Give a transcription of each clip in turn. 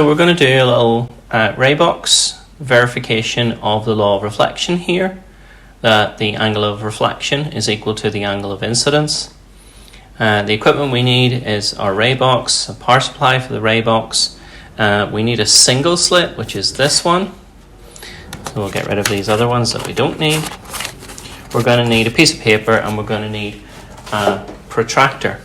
So we're going to do a little ray box verification of the law of reflection here, that the angle of reflection is equal to the angle of incidence. The equipment we need is our ray box, a power supply for the ray box. We need a single slit, which is this one. So we'll get rid of these other ones that we don't need. We're going to need a piece of paper and we're going to need a protractor.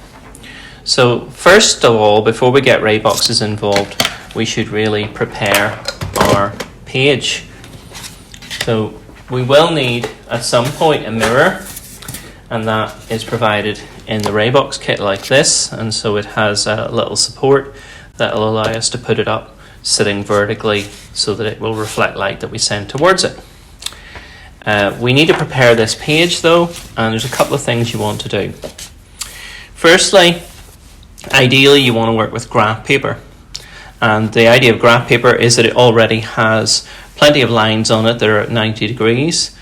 So first of all, before we get ray boxes involved, we should really prepare our page. So we will need at some point a mirror, and that is provided in the ray box kit like this, and so it has a little support that will allow us to put it up sitting vertically so that it will reflect light that we send towards it. We need to prepare this page though, and there's a couple of things you want to do. Firstly, ideally you want to work with graph paper, and the idea of graph paper is that it already has plenty of lines on it that are at 90 degrees.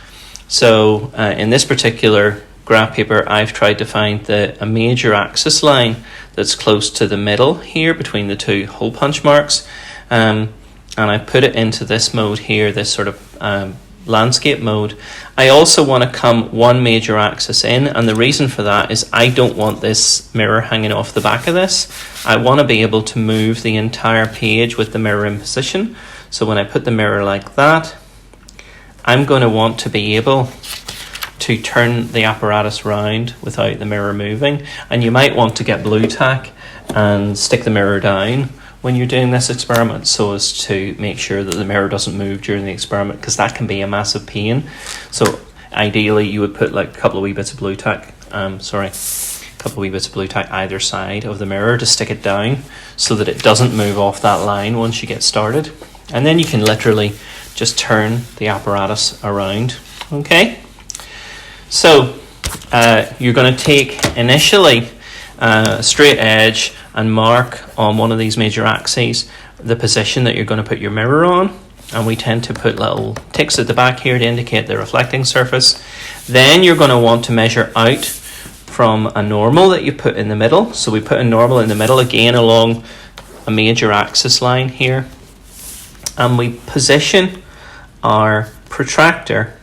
So in this particular graph paper, I've tried to find a major axis line that's close to the middle here between the two hole punch marks, and I put it into this mode here, this sort of landscape mode. I also want to come one major axis in, and the reason for that is I don't want this mirror hanging off the back of this. I want to be able to move the entire page with the mirror in position. So when I put the mirror like that, I'm going to want to be able to turn the apparatus round without the mirror moving. And you might want to get blue tack and stick the mirror down when you're doing this experiment so as to make sure that the mirror doesn't move during the experiment, because that can be a massive pain. So ideally you would put like a couple of wee bits of blue tack, either side of the mirror to stick it down so that it doesn't move off that line once you get started. And then you can literally just turn the apparatus around. Okay, so you're going to take initially a straight edge and mark on one of these major axes the position that you're going to put your mirror on, and we tend to put little ticks at the back here to indicate the reflecting surface. Then you're going to want to measure out from a normal that you put in the middle. So we put a normal in the middle again along a major axis line here, and we position our protractor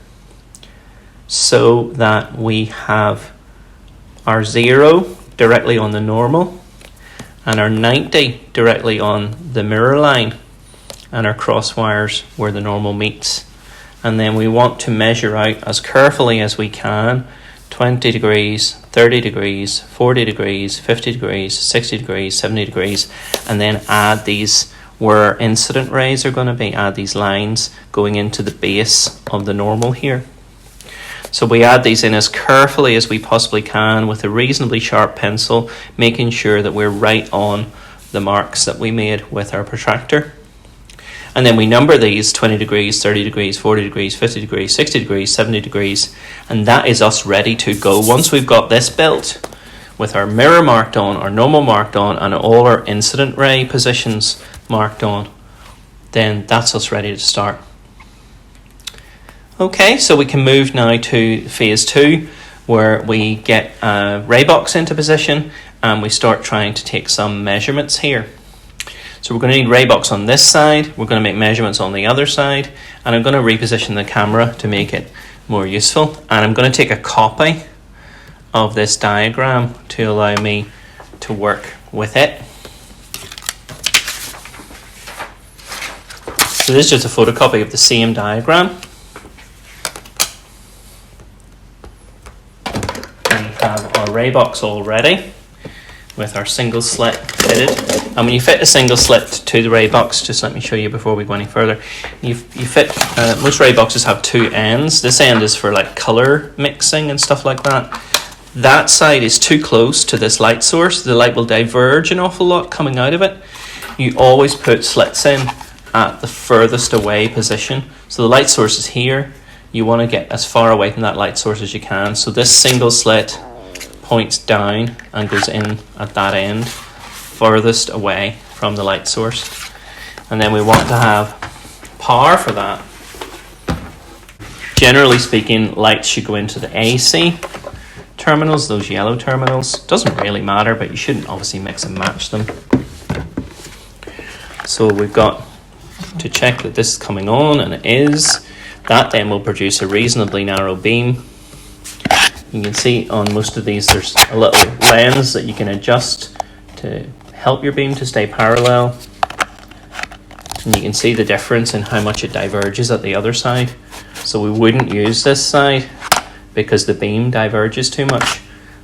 so that we have our 0 directly on the normal and our 90 directly on the mirror line, and our cross wires where the normal meets. And then we want to measure out as carefully as we can 20 degrees, 30 degrees, 40 degrees, 50 degrees, 60 degrees, 70 degrees, and then add these where incident rays are going to be, add these lines going into the base of the normal here. So we add these in as carefully as we possibly can with a reasonably sharp pencil, making sure that we're right on the marks that we made with our protractor. And then we number these 20 degrees, 30 degrees, 40 degrees, 50 degrees, 60 degrees, 70 degrees, and that is us ready to go. Once we've got this built with our mirror marked on, our normal marked on, and all our incident ray positions marked on, then that's us ready to start. Okay, so we can move now to phase 2, where we get a ray box into position and we start trying to take some measurements here. So we're going to need ray box on this side, we're going to make measurements on the other side, and I'm going to reposition the camera to make it more useful. And I'm going to take a copy of this diagram to allow me to work with it. So this is just a photocopy of the same diagram. Have our ray box all ready with our single slit fitted, and when you fit a single slit to the ray box, just let me show you before we go any further, you fit most ray boxes have two ends. This end is for like color mixing and stuff like that. That side is too close to this light source, the light will diverge an awful lot coming out of it. You always put slits in at the furthest away position, so the light source is here. You want to get as far away from that light source as you can. So this single slit points down and goes in at that end, furthest away from the light source. And then we want to have power for that. Generally speaking, lights should go into the AC terminals, those yellow terminals. Doesn't really matter, but you shouldn't obviously mix and match them. So we've got to check that this is coming on, and it is. That then will produce a reasonably narrow beam. You can see on most of these there's a little lens that you can adjust to help your beam to stay parallel. And you can see the difference in how much it diverges at the other side. So we wouldn't use this side because the beam diverges too much.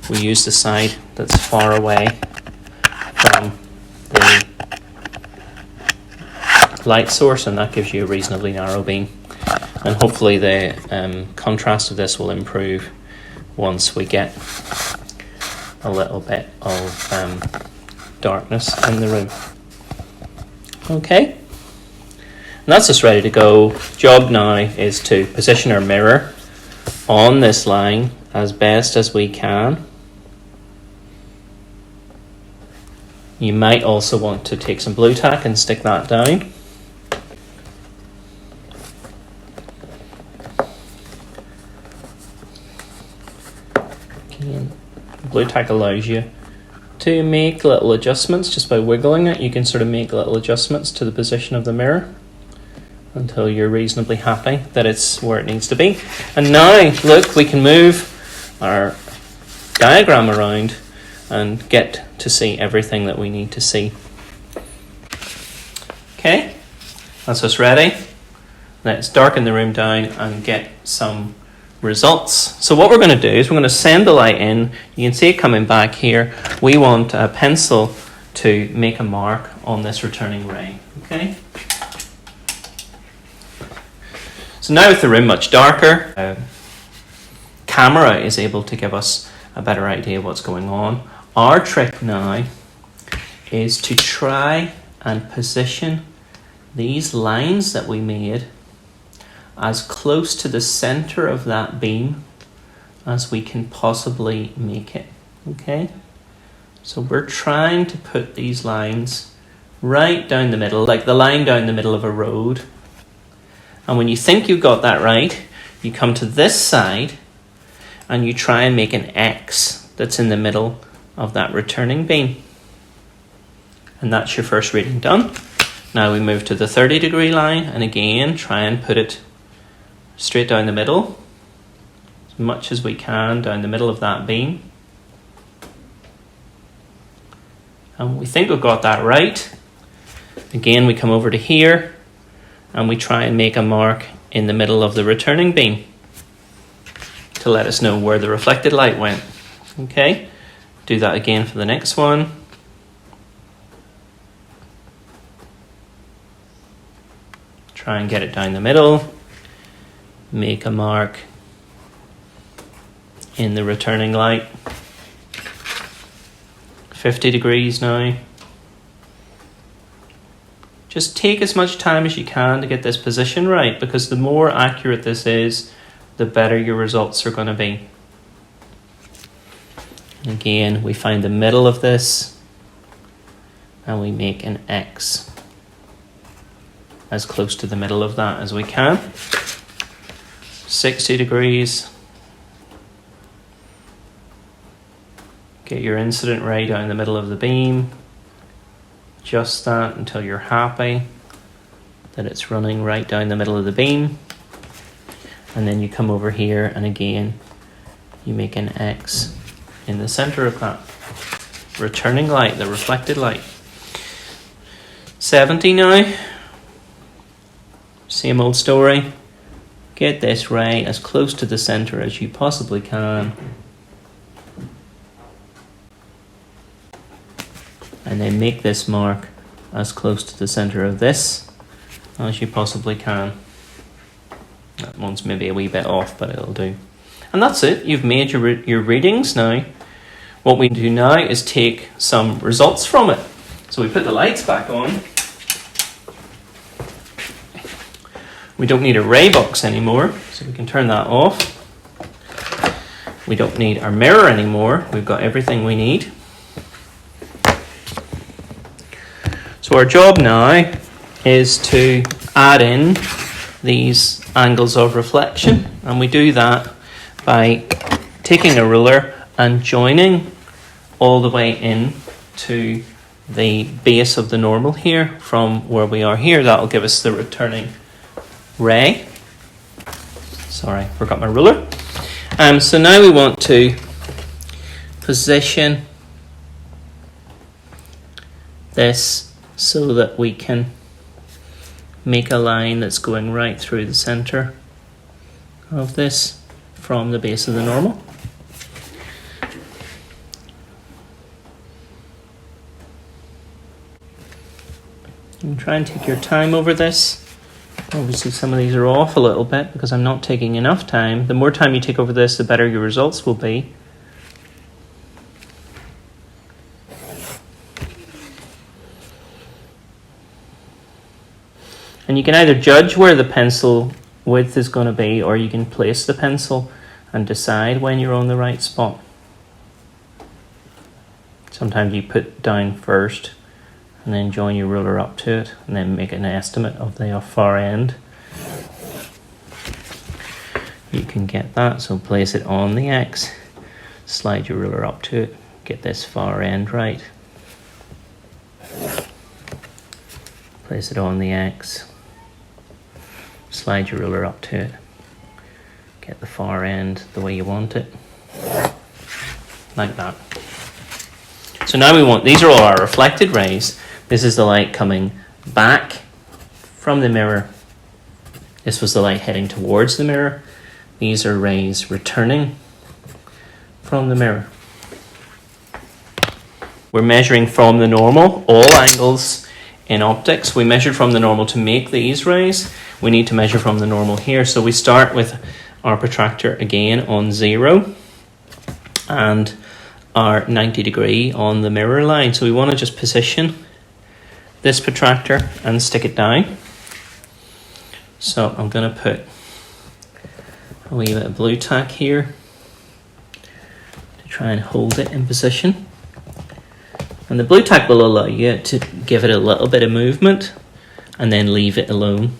We use the side that's far away from the light source, and that gives you a reasonably narrow beam. And hopefully the contrast of this will improve once we get a little bit of darkness in the room. Okay, and that's us ready to go. Job now is to position our mirror on this line as best as we can. You might also want to take some blue tack and stick that down. Blue tack allows you to make little adjustments just by wiggling it. You can sort of make little adjustments to the position of the mirror until you're reasonably happy that it's where it needs to be. And now, look, we can move our diagram around and get to see everything that we need to see. Okay, that's us ready. Let's darken the room down and get some results. So what we're going to do is we're going to send the light in. You can see it coming back here. We want a pencil to make a mark on this returning ray. Okay. So now with the room much darker, camera is able to give us a better idea of what's going on. Our trick now is to try and position these lines that we made as close to the center of that beam as we can possibly make it. Okay? So we're trying to put these lines right down the middle, like the line down the middle of a road. And when you think you've got that right, you come to this side and you try and make an X that's in the middle of that returning beam. And that's your first reading done. Now we move to the 30-degree line and again try and put it straight down the middle, as much as we can down the middle of that beam. And we think we've got that right. Again, we come over to here and we try and make a mark in the middle of the returning beam to let us know where the reflected light went. Okay, do that again for the next one. Try and get it down the middle. Make a mark in the returning light. 50 degrees now. Just take as much time as you can to get this position right, because the more accurate this is, the better your results are going to be. Again, we find the middle of this and we make an X as close to the middle of that as we can. 60 degrees. Get your incident ray down the middle of the beam. Adjust that until you're happy that it's running right down the middle of the beam. And then you come over here and again you make an X in the center of that returning light, the reflected light. 70 now. Same old story. Get this ray as close to the center as you possibly can. And then make this mark as close to the center of this as you possibly can. That one's maybe a wee bit off, but it'll do. And that's it. You've made your readings now. What we do now is take some results from it. So we put the lights back on. We don't need a ray box anymore, so we can turn that off. We don't need our mirror anymore. We've got everything we need. So our job now is to add in these angles of reflection, and we do that by taking a ruler and joining all the way in to the base of the normal here from where we are here. That'll give us the returning ray. Sorry, forgot my ruler. So now we want to position this so that we can make a line that's going right through the center of this from the base of the normal. And try and take your time over this. Obviously some of these are off a little bit because I'm not taking enough time. The more time you take over this, the better your results will be. And you can either judge where the pencil width is going to be, or you can place the pencil and decide when you're on the right spot. Sometimes you put down first and then join your ruler up to it and then make an estimate of the far end. You can get that, so place it on the X, slide your ruler up to it, get this far end right. Place it on the X, slide your ruler up to it, get the far end the way you want it, like that. So now we want, these are all our reflected rays. This is the light coming back from the mirror. This was the light heading towards the mirror. These are rays returning from the mirror. We're measuring from the normal, all angles in optics. We measured from the normal to make these rays. We need to measure from the normal here. So we start with our protractor again on 0 and our 90 degree on the mirror line. So we want to just position this protractor and stick it down. So I'm going to put a wee bit of blue tack here to try and hold it in position. And the blue tack will allow you to give it a little bit of movement and then leave it alone.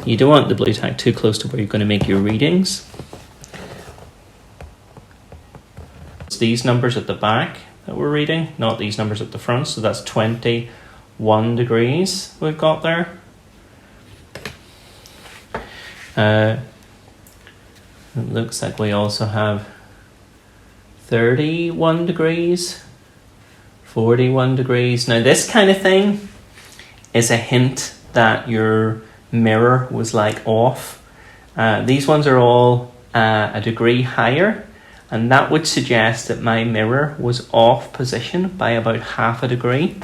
You don't want the blue tack too close to where you're going to make your readings. It's these numbers at the back that we're reading, not these numbers at the front. So that's 21 degrees we've got there. It looks like we also have 31 degrees, 41 degrees. Now this kind of thing is a hint that your mirror was like off. These ones are all a degree higher, and that would suggest that my mirror was off position by about half a degree.